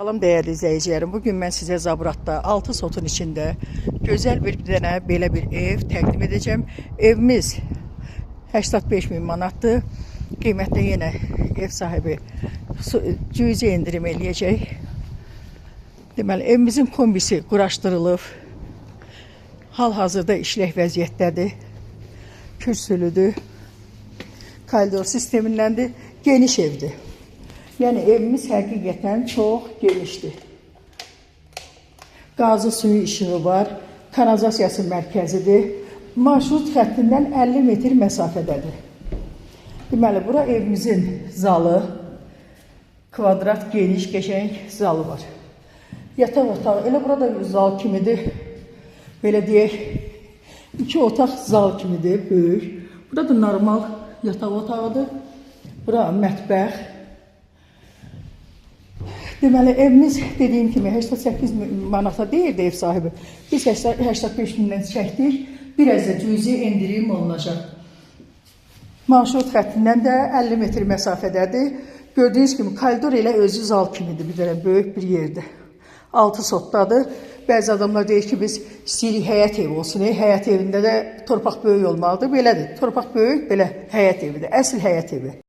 Salam değerli izleyicilerim. Bugün ben size Zabrat'ta 6 sotun içinde güzel bir dənə belə bir ev təqdim edeceğim. Evimiz 85 bin manatdır. Qiymətdə yenə ev sahibi cüzi indirim eləyəcək. Deməli, evimizin kombisi quraşdırılıb. Hal-hazırda işlək vəziyyətdədir. Kürsülüdür. Koridor sistemindəndir. Geniş evdir. Yani evimiz həqiqətən çox genişdir. Qazı suyu işığı var. Kanalizasiyası mərkəzidir. Marşrut xəttindən 50 metr məsafədədir. Deməli, bura evimizin zalı. Kvadrat, geniş, qəşəng zalı var. Yataq otağı, elə burada zal kimidir. Belə deyək, 2 otaq zal kimidir, böyük. Burada normal yataq otağıdır. Bura mətbəx. Deməli, evimiz dediyim kimi 88 manata deyirdi ev sahibi. Biz 85 bindən çəkdik. Biraz da cüzi indirim olunacaq. Marşrut xəttindən də 50 metr məsafədədir. Gördüyünüz kimi koridor elə özü zal kimidir. Bir dənə böyük bir yerdir. 6 sotdadır. Bəzi adamlar deyir ki, biz istəyirik həyət evi olsun. Həyət evində də torpaq böyük olmalıdır. Belədir. Torpaq böyük, belə həyət evidir. Əsl həyət evi.